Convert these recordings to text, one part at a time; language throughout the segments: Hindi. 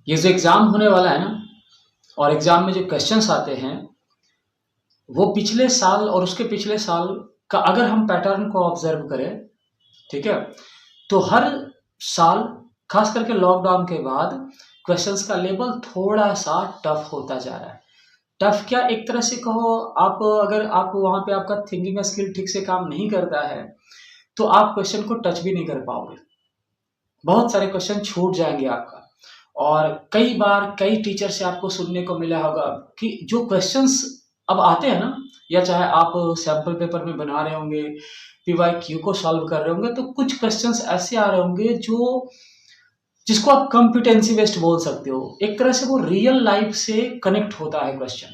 ये जो एग्जाम होने वाला है ना, और एग्जाम में जो क्वेश्चंस आते हैं वो पिछले साल और उसके पिछले साल का अगर हम पैटर्न को ऑब्जर्व करें, ठीक है, तो हर साल खास करके लॉकडाउन के बाद क्वेश्चंस का लेवल थोड़ा सा टफ होता जा रहा है। टफ क्या, एक तरह से कहो आप, अगर आप वहां पे आपका थिंकिंग स्किल ठीक से काम नहीं करता है तो आप क्वेश्चन को टच भी नहीं कर पाओगे। बहुत सारे क्वेश्चन छूट जाएंगे आपका। और कई बार कई टीचर से आपको सुनने को मिला होगा कि जो क्वेश्चंस अब आते हैं ना, या चाहे आप सैंपल पेपर में बना रहे होंगे, पीवाईक्यू को सॉल्व कर रहे होंगे, तो कुछ क्वेश्चंस ऐसे आ रहे होंगे जो जिसको आप कॉम्पिटेंसी बेस्ड बोल सकते हो। एक तरह से वो रियल लाइफ से कनेक्ट होता है क्वेश्चन,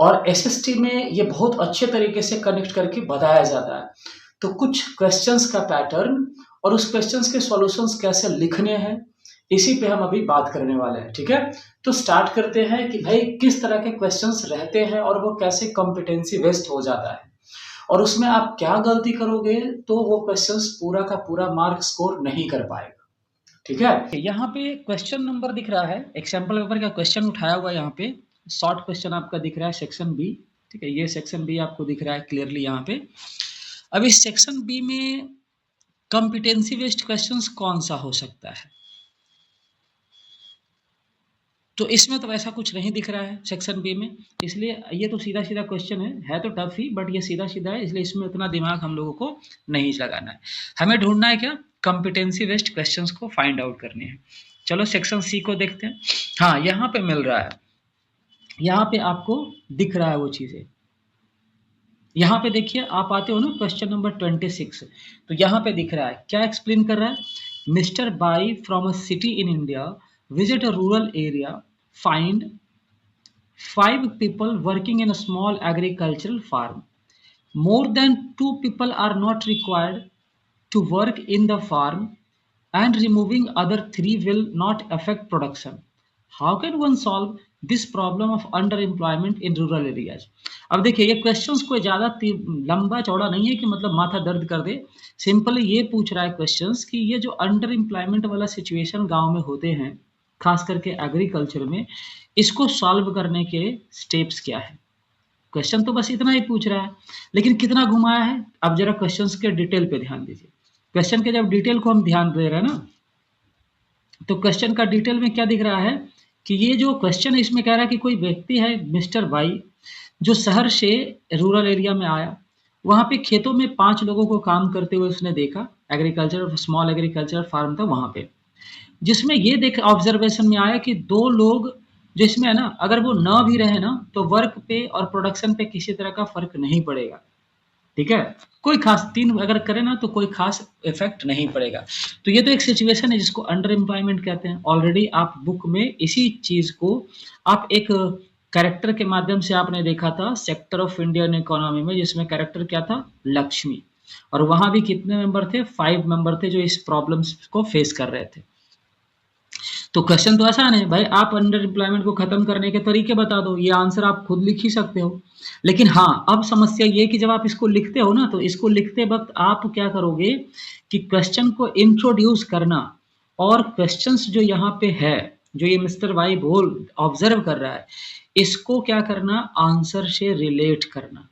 और एसएसटी में ये बहुत अच्छे तरीके से कनेक्ट करके बताया जाता है। तो कुछ क्वेश्चंस का पैटर्न और उस क्वेश्चंस के सॉल्यूशंस कैसे लिखने हैं, इसी पे हम अभी बात करने वाले हैं, ठीक है। तो स्टार्ट करते हैं कि भाई किस तरह के क्वेश्चंस रहते हैं और वो कैसे कॉम्पिटेंसी बेस्ड हो जाता है, और उसमें आप क्या गलती करोगे तो वो क्वेश्चंस पूरा का पूरा मार्क स्कोर नहीं कर पाएगा, ठीक है। यहाँ पे क्वेश्चन नंबर दिख रहा है, एक सैंपल पेपर का क्वेश्चन उठाया हुआ है, यहाँ पे शॉर्ट क्वेश्चन आपका दिख रहा है सेक्शन बी, ठीक है, ये सेक्शन बी आपको दिख रहा है क्लियरली यहाँ पे। अब इस सेक्शन बी में कॉम्पिटेंसी बेस्ड क्वेश्चंस कौन सा हो सकता है, तो इसमें तो ऐसा कुछ नहीं दिख रहा है सेक्शन बी में, इसलिए ये तो सीधा सीधा क्वेश्चन है तो टफ ही, बट ये सीधा सीधा है, इसलिए इसमें उतना दिमाग हम लोगों को नहीं लगाना है। हमें ढूंढना है क्या, कॉम्पिटेंसी बेस्ड क्वेश्चंस को फाइंड आउट करने हैं। चलो सेक्शन सी को देखते हैं। हाँ, यहाँ पे मिल रहा है, यहाँ पे आपको दिख रहा है वो चीजें। यहाँ पे देखिए, आप आते हो ना क्वेश्चन नंबर 26, तो यहाँ पे दिख रहा है क्या एक्सप्लेन कर रहा है, mister by from a city in India visit a rural area, find 5 people working in a small agricultural farm. More than 2 people are not required to work in the farm, and removing other 3 will not affect production. How can one solve this problem of underemployment in rural areas? अब देखिए, ये क्वेश्चंस कोई ज़्यादा लंबा चौड़ा नहीं है कि मतलब माथा दर्द कर दे। सिंपली ये पूछ रहा है क्वेश्चंस कि ये जो अंडर एम्प्लॉयमेंट वाला सिचुएशन गांव में होते हैं, खास करके एग्रीकल्चर में, इसको सॉल्व करने के स्टेप्स क्या है। क्वेश्चन तो बस इतना ही पूछ रहा है, लेकिन कितना घुमाया है। अब जरा क्वेश्चंस के डिटेल पे ध्यान दीजिए। क्वेश्चन के जब डिटेल को हम ध्यान दे रहे हैं ना, तो क्वेश्चन का डिटेल में क्या दिख रहा है कि ये जो क्वेश्चन है इसमें कह रहा है कि कोई व्यक्ति है मिस्टर वाई, जो शहर से रूरल एरिया में आया, वहां पे खेतों में 5 लोगों को काम करते हुए उसने देखा, एग्रीकल्चर स्मॉल एग्रीकल्चर फार्म था वहां पे, जिसमें ये देख ऑब्जर्वेशन में आया कि 2 लोग जिसमें है ना, अगर वो ना भी रहे ना तो वर्क पे और प्रोडक्शन पे किसी तरह का फर्क नहीं पड़ेगा, ठीक है। कोई खास 3 अगर करे ना तो कोई खास इफेक्ट नहीं पड़ेगा। तो ये तो एक सिचुएशन है जिसको अंडर एम्प्लॉयमेंट कहते हैं। ऑलरेडी आप बुक में इसी चीज को आप एक कैरेक्टर के माध्यम से आपने देखा था सेक्टर ऑफ इंडियन इकोनॉमी में, जिसमें कैरेक्टर क्या था, लक्ष्मी, और वहां भी कितने मेंबर थे, 5 मेंबर थे जो इस प्रॉब्लम्स को फेस कर रहे थे। तो क्वेश्चन तो आसान है भाई, आप अंडर एम्प्लॉयमेंट को खत्म करने के तरीके बता दो, ये आंसर आप खुद लिख ही सकते हो। लेकिन हाँ, अब समस्या ये कि जब आप इसको लिखते हो ना, तो इसको लिखते वक्त आप क्या करोगे कि क्वेश्चन को इंट्रोड्यूस करना, और क्वेश्चंस जो यहाँ पे है, जो ये मिस्टर वाई बोल ऑब्जर्व कर रहा है, इसको क्या करना, आंसर से रिलेट करना।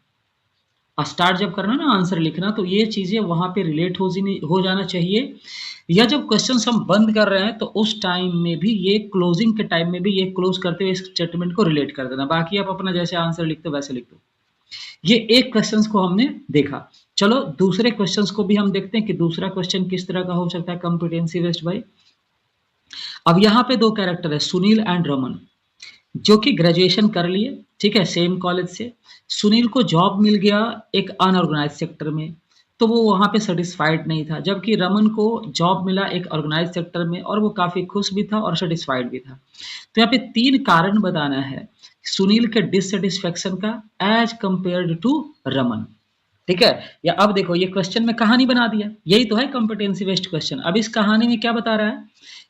स्टार्ट जब करना ना आंसर लिखना, तो ये चीजें वहां पे रिलेट हो जाना चाहिए। या जब क्वेश्चन हम बंद कर रहे हैं तो उस टाइम में भी, ये क्लोजिंग के टाइम में भी, ये क्लोज करते हुए इस स्टेटमेंट को रिलेट कर देना। बाकी आप अपना जैसे आंसर लिखते हो वैसे लिख दो। ये एक क्वेश्चन को हमने देखा। चलो दूसरे क्वेश्चन को भी हम देखते हैं कि दूसरा क्वेश्चन किस तरह का हो सकता है कॉम्पिटेंसी बेस्ड भाई। अब यहाँ पे 2 कैरेक्टर है, सुनील एंड रमन, जो कि ग्रेजुएशन कर लिए, ठीक है, सेम कॉलेज से। सुनील को जॉब मिल गया एक अनऑर्गेनाइज सेक्टर में, तो वो वहां पे सेटिस्फाइड नहीं था, जबकि रमन को जॉब मिला एक ऑर्गेनाइज सेक्टर में और वो काफी खुश भी था और सेटिस्फाइड भी था। तो यहाँ पे 3 कारण बताना है सुनील के डिससेटिस्फेक्शन का एज कंपेयर्ड टू रमन, ठीक है। या अब देखो, ये क्वेश्चन में कहानी बना दिया, यही तो है कॉम्पिटेंसी बेस्ड क्वेश्चन। अब इस कहानी में क्या बता रहा है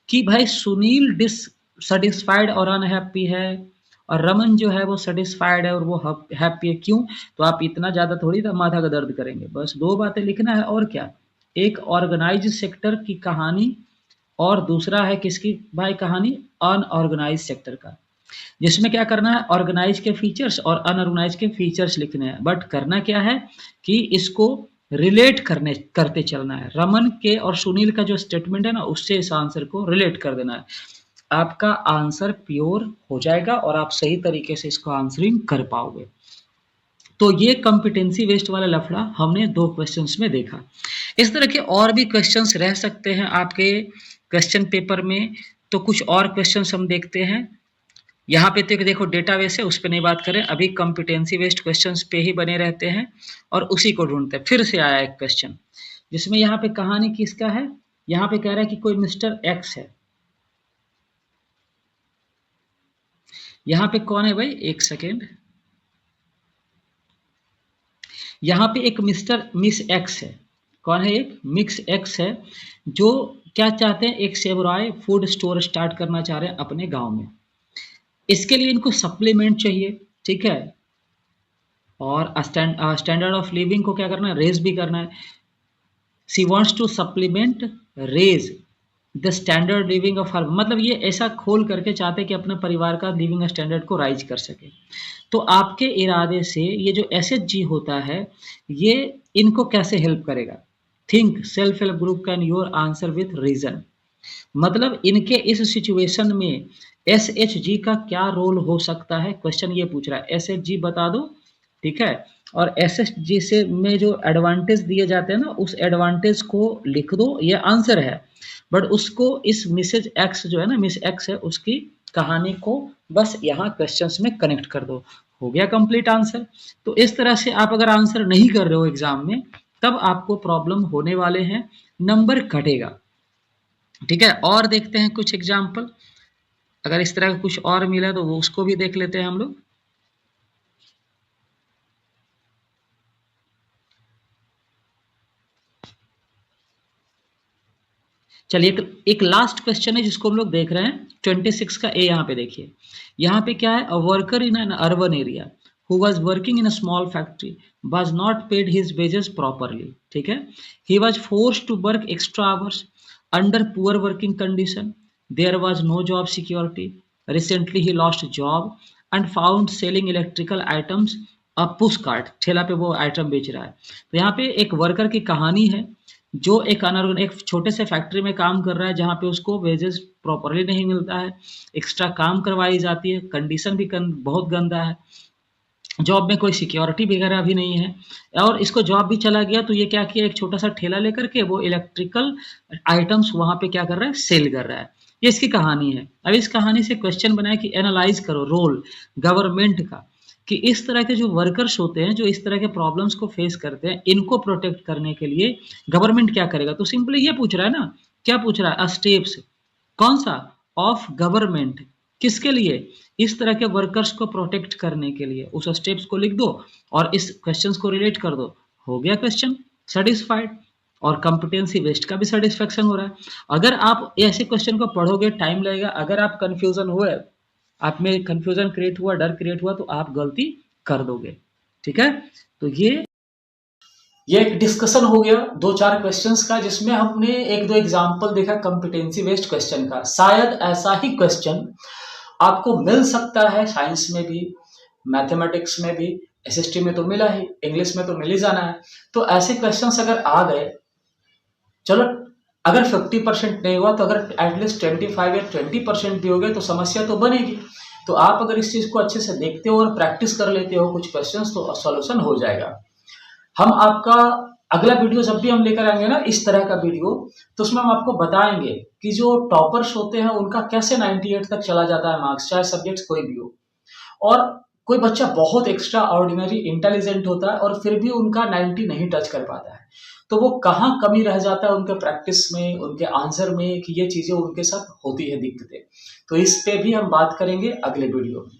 कि भाई सुनील डिससेटिस्फाइड और अनहैप्पी है, और रमन जो है वो सेटिस्फाइड है और वो हैप्पी है। क्यों? तो आप इतना ज्यादा थोड़ी माथा का दर्द करेंगे, बस 2 बातें लिखना है और क्या, एक ऑर्गेनाइज सेक्टर की कहानी और दूसरा है किसकी भाई कहानी, अनऑर्गेनाइज सेक्टर का, जिसमें क्या करना है, ऑर्गेनाइज के फीचर्स और अनऑर्गेनाइज के फीचर्स लिखने हैं, बट करना क्या है कि इसको रिलेट करते चलना है। रमन के और सुनील का जो स्टेटमेंट है ना, उससे इस आंसर को रिलेट कर देना है। आपका आंसर प्योर हो जाएगा और आप सही तरीके से इसको आंसरिंग कर पाओगे। तो ये कॉम्पिटेंसी वेस्ट वाला लफड़ा हमने 2 क्वेश्चंस में देखा। इस तरह के और भी क्वेश्चंस रह सकते हैं आपके क्वेश्चन पेपर में, तो कुछ और क्वेश्चंस हम देखते हैं। यहाँ पे तो देखो डेटाबेस है, उस पे नहीं बात करें, अभी कॉम्पिटेंसी बेस्ड क्वेश्चंस पे ही बने रहते हैं और उसी को ढूंढते हैं। फिर से आया एक क्वेश्चन जिसमें यहाँ पे कहानी किसका है, यहाँ पे कह रहा है कि कोई मिस्टर एक्स है। यहाँ पे कौन है भाई, एक सेकेंड, यहाँ पे एक मिस एक्स है। कौन है, एक मिक्स एक्स है जो क्या चाहते हैं, एक सेवराय फूड स्टोर स्टार्ट करना चाह रहे हैं अपने गांव में। इसके लिए इनको सप्लीमेंट चाहिए, ठीक है, और स्टैंडर्ड ऑफ लिविंग को क्या करना है, रेज भी करना है। She wants to supplement raise the standard living of her, मतलब ये ऐसा खोल करके चाहते कि अपने परिवार का लिविंग स्टैंडर्ड को राइज कर सके। तो आपके इरादे से ये जो एसएचजी होता है ये इनको कैसे हेल्प करेगा, think self help group can your answer with reason, मतलब इनके इस सिचुएशन में एसएचजी का क्या रोल हो सकता है, क्वेश्चन ये पूछ रहा है, एसएचजी बता दो, ठीक है, और एसएचजी से में जो एडवांटेज दिए जाते हैं ना, उस एडवांटेज को लिख दो, ये आंसर है, बट उसको इस मिसेज एक्स जो है ना, मिस एक्स है, उसकी कहानी को बस यहाँ क्वेश्चंस में कनेक्ट कर दो, हो गया कंप्लीट आंसर। तो इस तरह से आप अगर आंसर नहीं कर रहे हो एग्जाम में, तब आपको प्रॉब्लम होने वाले हैं, नंबर घटेगा, ठीक है। और देखते हैं कुछ एग्जाम्पल, अगर इस तरह का कुछ और मिला तो वो उसको भी देख लेते हैं हम लोग। चलिए एक लास्ट क्वेश्चन है जिसको हम लोग देख रहे हैं 26 का ए, यहाँ पे देखिए, यहाँ पे क्या है, a worker in an urban area who was working in a small factory was not paid his wages properly, ठीक है, he was forced to work extra hours under poor working condition, there was no job security, recently he lost job and found selling electrical items a push cart, ठेला पे वो आइटम बेच रहा है। तो यहाँ पे एक वर्कर की कहानी है जो एक छोटे से फैक्ट्री में काम कर रहा है जहाँ पे उसको वेजेस प्रॉपरली नहीं मिलता है, एक्स्ट्रा काम करवाई जाती है, कंडीशन भी बहुत गंदा है, जॉब में कोई सिक्योरिटी वगैरह भी नहीं है, और इसको जॉब भी चला गया तो ये क्या किया, एक छोटा सा ठेला लेकर के वो इलेक्ट्रिकल आइटम्स वहाँ पे क्या कर रहा है, सेल कर रहा है। ये इसकी कहानी है। अब इस कहानी से क्वेश्चन बनाया कि एनालाइज करो रोल गवर्नमेंट का, कि इस तरह के जो वर्कर्स होते हैं जो इस तरह के प्रॉब्लम्स को फेस करते हैं, इनको प्रोटेक्ट करने के लिए गवर्नमेंट क्या करेगा। तो सिंपली ये पूछ रहा है ना, क्या पूछ रहा है, स्टेप्स कौन सा, ऑफ गवर्नमेंट, किसके लिए, इस तरह के वर्कर्स को प्रोटेक्ट करने के लिए, उस स्टेप्स को लिख दो और इस क्वेश्चंस को रिलेट कर दो, हो गया क्वेश्चन सेटिस्फाइड, और कॉम्पिटेंसी बेस्ड का भी सेटिस्फेक्शन हो रहा है। अगर आप ऐसे क्वेश्चन को पढ़ोगे टाइम लगेगा, अगर आप कंफ्यूजन हुए, आप में कंफ्यूजन क्रिएट हुआ, डर क्रिएट हुआ, तो आप गलती कर दोगे, ठीक है। तो ये एक डिस्कशन हो गया 2-4 क्वेश्चंस का, जिसमें हमने 1-2 एग्जांपल देखा कॉम्पिटेंसी बेस्ड क्वेश्चन का। शायद ऐसा ही क्वेश्चन आपको मिल सकता है साइंस में भी, मैथमेटिक्स में भी, एसएसटी में तो मिला ही, इंग्लिश में तो मिल ही जाना है। तो ऐसे क्वेश्चंस अगर आ गए, चलो अगर 50% नहीं हुआ तो अगर एटलीस्ट 25 या 20% भी हो गए तो समस्या तो बनेगी। तो आप अगर इस चीज को अच्छे से देखते हो और प्रैक्टिस कर लेते हो कुछ क्वेश्चंस, तो सॉल्यूशन हो जाएगा। हम आपका अगला वीडियो जब भी हम लेकर आएंगे ना इस तरह का वीडियो, तो उसमें हम आपको बताएंगे कि जो टॉपर्स होते हैं उनका कैसे 98 तक चला जाता है मार्क्स, चाहे सब्जेक्ट कोई भी हो, और कोई बच्चा बहुत एक्स्ट्रा ऑर्डिनरी इंटेलिजेंट होता है और फिर भी उनका 90 नहीं टच कर पाता है, तो वो कहाँ कमी रह जाता है उनके प्रैक्टिस में, उनके आंसर में, कि ये चीजें उनके साथ होती है दिक्कतें। तो इस पे भी हम बात करेंगे अगले वीडियो में।